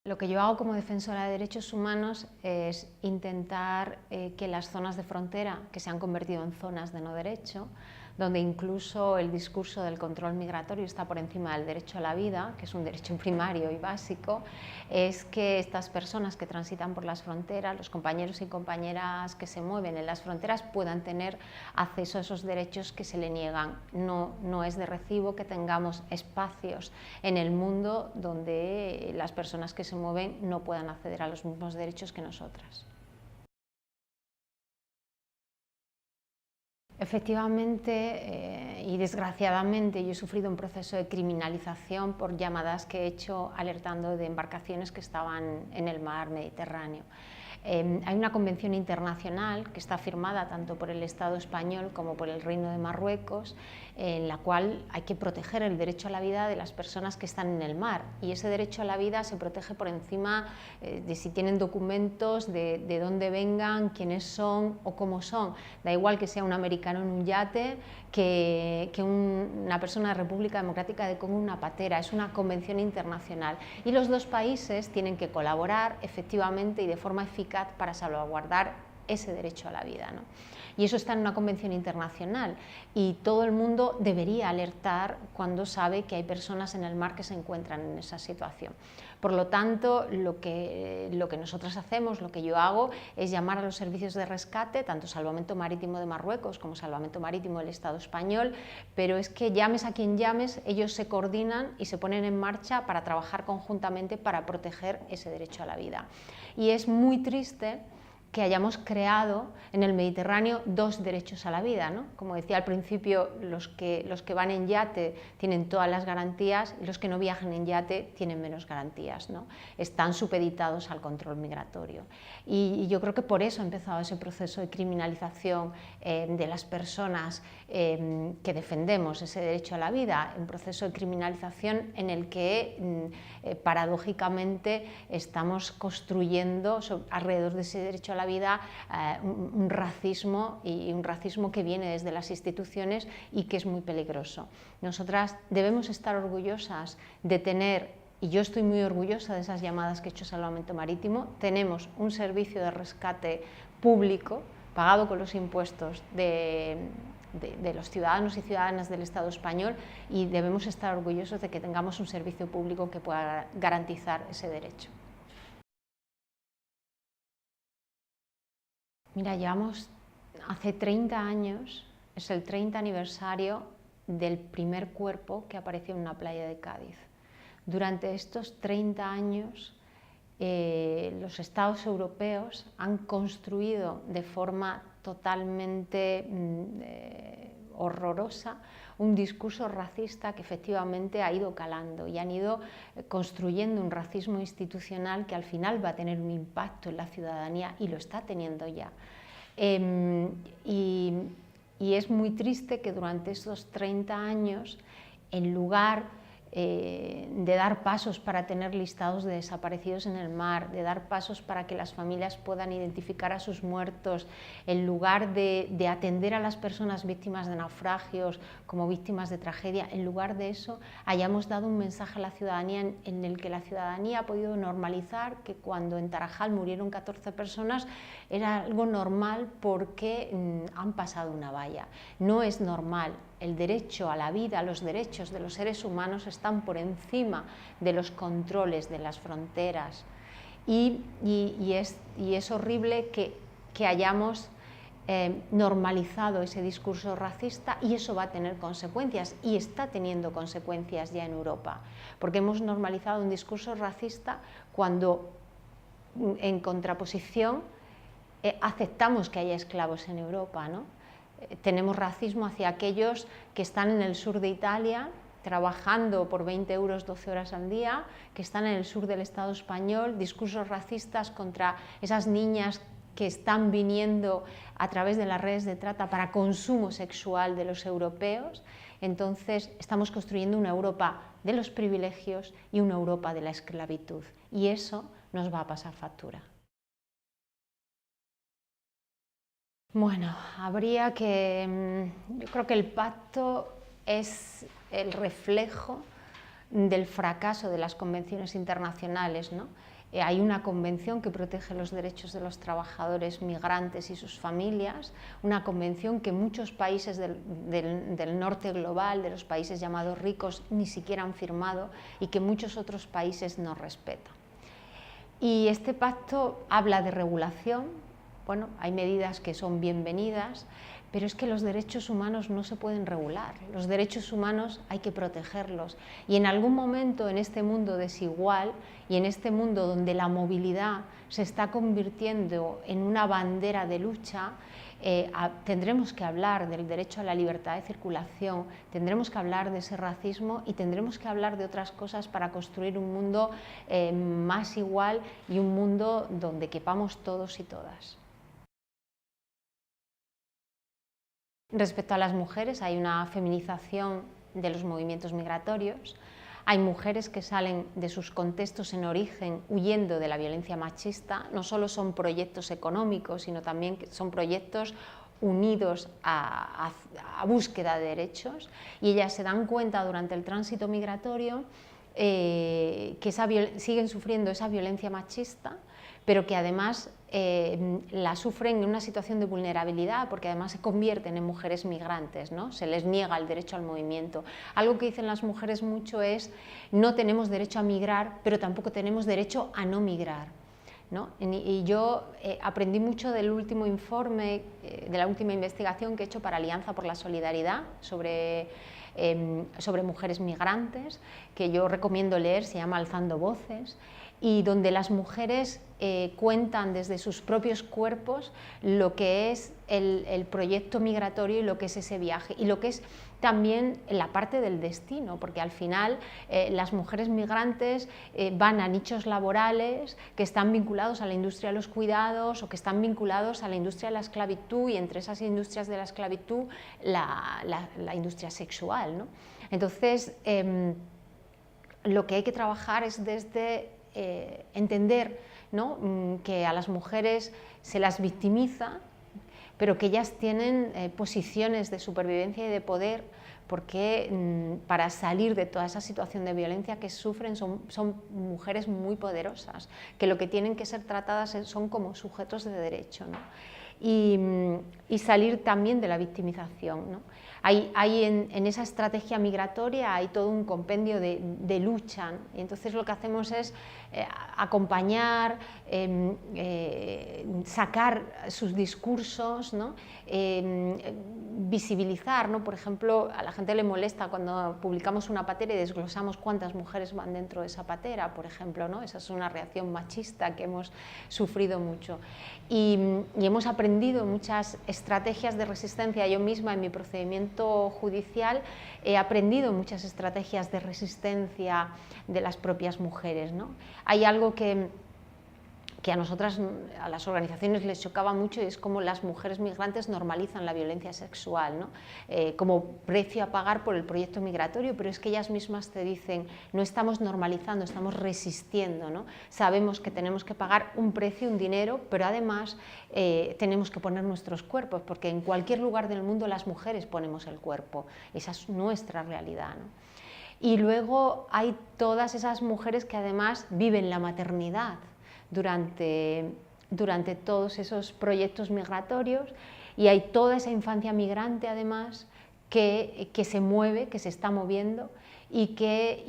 Lo que yo hago como defensora de derechos humanos es intentar que las zonas de frontera, que se han convertido en zonas de no derecho, donde incluso el discurso del control migratorio está por encima del derecho a la vida, que es un derecho primario y básico, es que estas personas que transitan por las fronteras, los compañeros y compañeras que se mueven en las fronteras, puedan tener acceso a esos derechos que se le niegan. No es de recibo que tengamos espacios en el mundo donde las personas que se mueven no puedan acceder a los mismos derechos que nosotras. Efectivamente y desgraciadamente yo he sufrido un proceso de criminalización por llamadas que he hecho alertando de embarcaciones que estaban en el mar Mediterráneo. Hay una convención internacional que está firmada tanto por el Estado español como por el Reino de Marruecos, en la cual hay que proteger el derecho a la vida de las personas que están en el mar, y ese derecho a la vida se protege por encima de si tienen documentos, de dónde vengan, quiénes son o cómo son. Da igual que sea un americano en un yate que una persona de República Democrática de Congo en una patera. Es una convención internacional y los dos países tienen que colaborar efectivamente y de forma eficaz para salvaguardar ese derecho a la vida, ¿no? Y eso está en una convención internacional y todo el mundo debería alertar cuando sabe que hay personas en el mar que se encuentran en esa situación. Por lo tanto, lo que nosotros hacemos, lo que yo hago, es llamar a los servicios de rescate, tanto Salvamento Marítimo de Marruecos como Salvamento Marítimo del Estado español, pero es que llames a quien llames, ellos se coordinan y se ponen en marcha para trabajar conjuntamente para proteger ese derecho a la vida. Y es muy triste que hayamos creado en el Mediterráneo dos derechos a la vida, ¿no? Como decía al principio, los que van en yate tienen todas las garantías y los que no viajan en yate tienen menos garantías, ¿no? Están supeditados al control migratorio. Y yo creo que por eso ha empezado ese proceso de criminalización de las personas que defendemos ese derecho a la vida, un proceso de criminalización en el que paradójicamente estamos construyendo alrededor de ese derecho a la vida un racismo, y un racismo que viene desde las instituciones y que es muy peligroso. Nosotras debemos estar orgullosas de tener, y yo estoy muy orgullosa de esas llamadas que ha hecho Salvamento Marítimo, tenemos un servicio de rescate público pagado con los impuestos de los ciudadanos y ciudadanas del Estado español, y debemos estar orgullosos de que tengamos un servicio público que pueda garantizar ese derecho. Mira, llevamos hace 30 años, es el 30 aniversario del primer cuerpo que apareció en una playa de Cádiz. Durante estos 30 años los estados europeos han construido de forma totalmente horrorosa un discurso racista que efectivamente ha ido calando, y han ido construyendo un racismo institucional que al final va a tener un impacto en la ciudadanía, y lo está teniendo ya. Y es muy triste que durante estos 30 años, en lugar de dar pasos para tener listados de desaparecidos en el mar, de dar pasos para que las familias puedan identificar a sus muertos, en lugar de atender a las personas víctimas de naufragios como víctimas de tragedia, en lugar de eso hayamos dado un mensaje a la ciudadanía en el que la ciudadanía ha podido normalizar que cuando en Tarajal murieron 14 personas era algo normal porque han pasado una valla. No es normal. El derecho a la vida, los derechos de los seres humanos están por encima de los controles de las fronteras, y es horrible que hayamos normalizado ese discurso racista, y eso va a tener consecuencias, y está teniendo consecuencias ya en Europa, porque hemos normalizado un discurso racista cuando, en contraposición, aceptamos que haya esclavos en Europa, ¿no? Tenemos racismo hacia aquellos que están en el sur de Italia trabajando por 20 euros 12 horas al día, que están en el sur del Estado español, discursos racistas contra esas niñas que están viniendo a través de las redes de trata para consumo sexual de los europeos. Entonces estamos construyendo una Europa de los privilegios y una Europa de la esclavitud, y eso nos va a pasar factura. Bueno, habría que... yo creo que el pacto es el reflejo del fracaso de las convenciones internacionales, ¿no? Hay una convención que protege los derechos de los trabajadores migrantes y sus familias, una convención que muchos países del norte global, de los países llamados ricos, ni siquiera han firmado y que muchos otros países no respetan. Y este pacto habla de regulación. Bueno, hay medidas que son bienvenidas, pero es que los derechos humanos no se pueden regular, los derechos humanos hay que protegerlos, y en algún momento en este mundo desigual y en este mundo donde la movilidad se está convirtiendo en una bandera de lucha, tendremos que hablar del derecho a la libertad de circulación, tendremos que hablar de ese racismo y tendremos que hablar de otras cosas para construir un mundo más igual y un mundo donde quepamos todos y todas. Respecto a las mujeres, hay una feminización de los movimientos migratorios. Hay mujeres que salen de sus contextos en origen huyendo de la violencia machista. No solo son proyectos económicos, sino también son proyectos unidos a búsqueda de derechos, y ellas se dan cuenta durante el tránsito migratorio que siguen sufriendo esa violencia machista, pero que además la sufren en una situación de vulnerabilidad, porque además se convierten en mujeres migrantes, ¿no? Se les niega el derecho al movimiento. Algo que dicen las mujeres mucho es: no tenemos derecho a migrar, pero tampoco tenemos derecho a no migrar, ¿no? Y yo aprendí mucho del último informe, de la última investigación que he hecho para Alianza por la Solidaridad sobre mujeres migrantes, que yo recomiendo leer, se llama Alzando Voces, y donde las mujeres cuentan desde sus propios cuerpos lo que es el proyecto migratorio y lo que es ese viaje, y lo que es también la parte del destino, porque al final las mujeres migrantes van a nichos laborales que están vinculados a la industria de los cuidados o que están vinculados a la industria de la esclavitud, y entre esas industrias de la esclavitud la industria sexual, ¿no? Entonces, lo que hay que trabajar es desde entender, ¿no?, que a las mujeres se las victimiza, pero que ellas tienen posiciones de supervivencia y de poder, porque para salir de toda esa situación de violencia que sufren son mujeres muy poderosas, que lo que tienen que ser tratadas son como sujetos de derecho, ¿no? Y salir también de la victimización, ¿no? Hay en esa estrategia migratoria hay todo un compendio de lucha, ¿no? Y entonces lo que hacemos es acompañar, sacar sus discursos, ¿no? Visibilizar, ¿no? Por ejemplo, a la gente le molesta cuando publicamos una patera y desglosamos cuántas mujeres van dentro de esa patera, por ejemplo, ¿no? Esa es una reacción machista que hemos sufrido mucho. Y hemos aprendido muchas estrategias de resistencia. Yo misma, en mi procedimiento judicial, he aprendido muchas estrategias de resistencia de las propias mujeres, ¿no? Hay algo que a nosotras, a las organizaciones, les chocaba mucho, y es cómo las mujeres migrantes normalizan la violencia sexual, ¿no? Como precio a pagar por el proyecto migratorio, pero es que ellas mismas te dicen: no estamos normalizando, estamos resistiendo, ¿no? Sabemos que tenemos que pagar un precio, un dinero, pero además tenemos que poner nuestros cuerpos, porque en cualquier lugar del mundo las mujeres ponemos el cuerpo, esa es nuestra realidad, ¿no? Y luego hay todas esas mujeres que además viven la maternidad durante todos esos proyectos migratorios, y hay toda esa infancia migrante además que se mueve, que se está moviendo, y que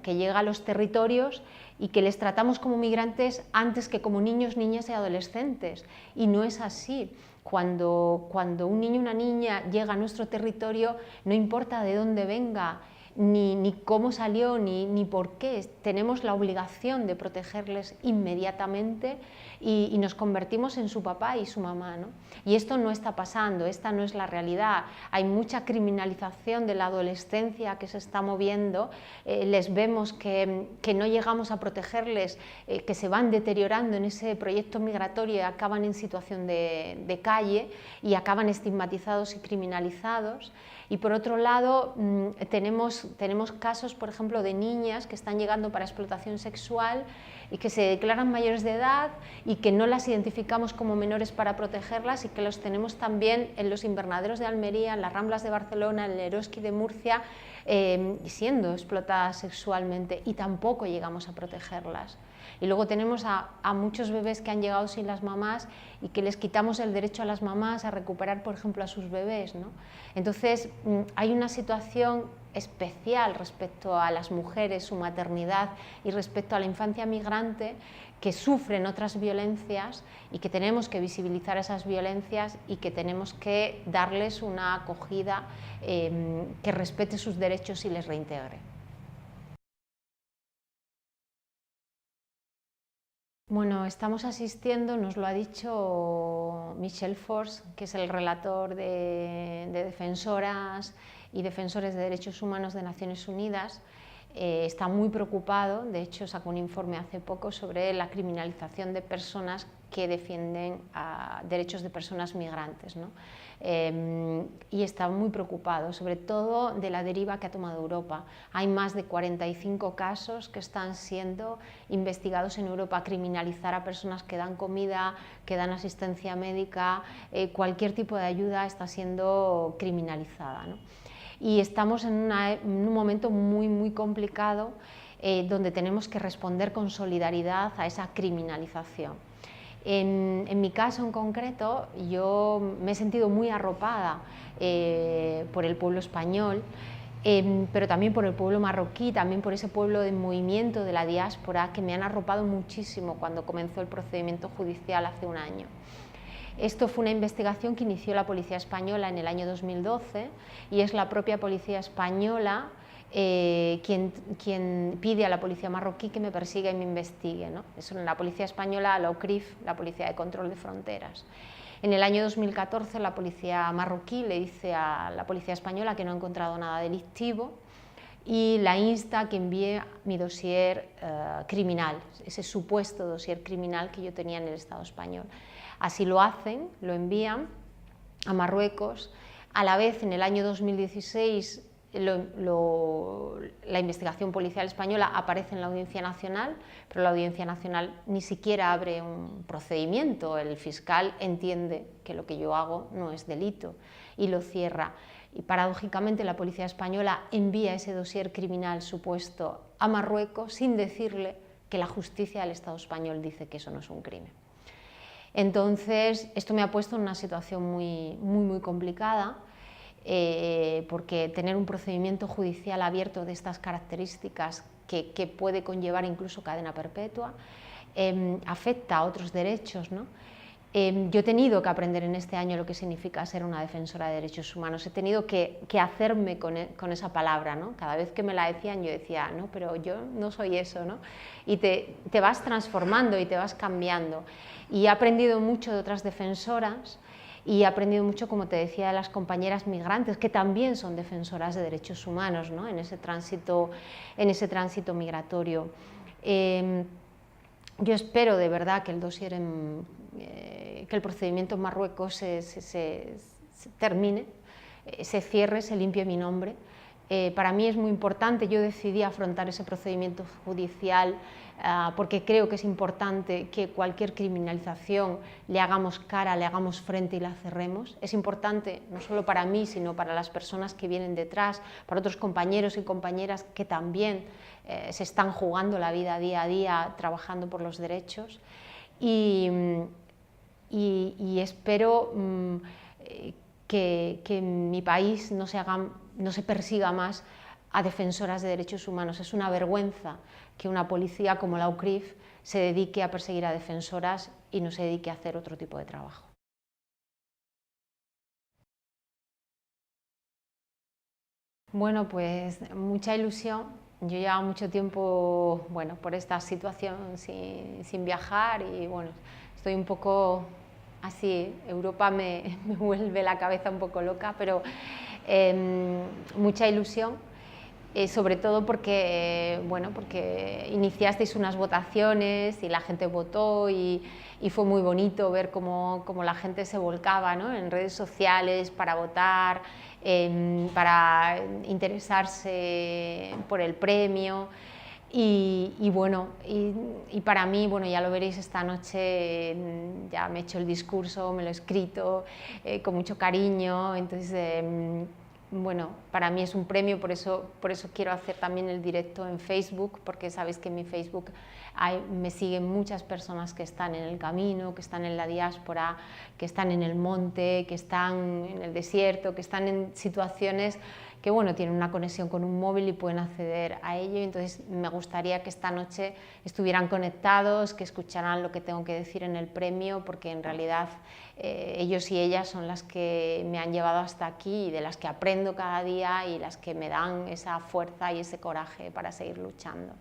llega a los territorios y que les tratamos como migrantes antes que como niños, niñas y adolescentes, y no es así. Cuando un niño o una niña llega a nuestro territorio, no importa de dónde venga, ni cómo salió, ni por qué, tenemos la obligación de protegerles inmediatamente, y nos convertimos en su papá y su mamá, ¿no? Y esto no está pasando, esta no es la realidad. Hay mucha criminalización de la adolescencia que se está moviendo, les vemos que no llegamos a protegerles, que se van deteriorando en ese proyecto migratorio y acaban en situación de calle y acaban estigmatizados y criminalizados. Y por otro lado, tenemos casos, por ejemplo, de niñas que están llegando para explotación sexual y que se declaran mayores de edad y que no las identificamos como menores para protegerlas y que los tenemos también en los invernaderos de Almería, en las Ramblas de Barcelona, en el Eroski de Murcia, siendo explotadas sexualmente y tampoco llegamos a protegerlas. Y luego tenemos a muchos bebés que han llegado sin las mamás y que les quitamos el derecho a las mamás a recuperar, por ejemplo, a sus bebés, ¿no? Entonces, hay una situación especial respecto a las mujeres, su maternidad y respecto a la infancia migrante que sufren otras violencias y que tenemos que visibilizar esas violencias y que tenemos que darles una acogida que respete sus derechos y les reintegre. Bueno, estamos asistiendo, nos lo ha dicho Michel Forst, que es el relator de defensoras y defensores de derechos humanos de Naciones Unidas. Está muy preocupado, de hecho sacó un informe hace poco sobre la criminalización de personas que defienden derechos de personas migrantes, ¿no? Y está muy preocupado, sobre todo de la deriva que ha tomado Europa. Hay más de 45 casos que están siendo investigados en Europa, criminalizar a personas que dan comida, que dan asistencia médica, cualquier tipo de ayuda está siendo criminalizada, ¿no? Y estamos en un momento muy complicado donde tenemos que responder con solidaridad a esa criminalización. En mi caso en concreto, yo me he sentido muy arropada por el pueblo español, pero también por el pueblo marroquí, también por ese pueblo de movimiento de la diáspora que me han arropado muchísimo cuando comenzó el procedimiento judicial hace un año. Esto fue una investigación que inició la Policía Española en el año 2012 y es la propia Policía Española quien pide a la policía marroquí que me persiga y me investigue, ¿no? Es la Policía Española, la OCRIF, la Policía de Control de Fronteras. En el año 2014 la policía marroquí le dice a la Policía Española que no ha encontrado nada delictivo y la insta a que envíe mi dossier criminal, ese supuesto dossier criminal que yo tenía en el Estado español. Así lo hacen, lo envían a Marruecos. A la vez, en el año 2016, la investigación policial española aparece en la Audiencia Nacional, pero la Audiencia Nacional ni siquiera abre un procedimiento. El fiscal entiende que lo que yo hago no es delito y lo cierra. Y paradójicamente la Policía Española envía ese dossier criminal supuesto a Marruecos sin decirle que la justicia del Estado español dice que eso no es un crimen. Entonces, esto me ha puesto en una situación muy complicada, porque tener un procedimiento judicial abierto de estas características que puede conllevar incluso cadena perpetua, afecta a otros derechos, ¿no? Yo he tenido que aprender en este año lo que significa ser una defensora de derechos humanos, he tenido que hacerme con esa palabra, ¿no? Cada vez que me la decían yo decía, no, pero yo no soy eso, ¿no? Y te vas transformando y te vas cambiando. Y he aprendido mucho de otras defensoras y he aprendido mucho, como te decía, de las compañeras migrantes, que también son defensoras de derechos humanos, ¿no? en ese tránsito migratorio. Yo espero de verdad que el dossier que el procedimiento en Marruecos se termine, se cierre, se limpie mi nombre. Para mí es muy importante, yo decidí afrontar ese procedimiento judicial porque creo que es importante que cualquier criminalización le hagamos cara, le hagamos frente y la cerremos. Es importante no solo para mí, sino para las personas que vienen detrás, para otros compañeros y compañeras que también se están jugando la vida día a día trabajando por los derechos. Y espero que en mi país no se persiga más a defensoras de derechos humanos. Es una vergüenza que una policía como la UCRIF se dedique a perseguir a defensoras y no se dedique a hacer otro tipo de trabajo. Bueno, pues mucha ilusión. Yo llevaba mucho tiempo, bueno, por esta situación sin viajar y bueno, estoy un poco así, Europa me vuelve la cabeza un poco loca, pero mucha ilusión, sobre todo porque, bueno, porque iniciasteis unas votaciones y la gente votó y fue muy bonito ver cómo la gente se volcaba, ¿no? En redes sociales para votar, para interesarse por el premio. Y bueno, y para mí, bueno, ya lo veréis esta noche, ya me he hecho el discurso, me lo he escrito con mucho cariño, entonces, bueno, para mí es un premio, por eso quiero hacer también el directo en Facebook, porque sabéis que en mi Facebook me siguen muchas personas que están en el camino, que están en la diáspora, que están en el monte, que están en el desierto, que están en situaciones que bueno, tienen una conexión con un móvil y pueden acceder a ello. Entonces me gustaría que esta noche estuvieran conectados, que escucharan lo que tengo que decir en el premio, porque en realidad ellos y ellas son las que me han llevado hasta aquí y de las que aprendo cada día y las que me dan esa fuerza y ese coraje para seguir luchando.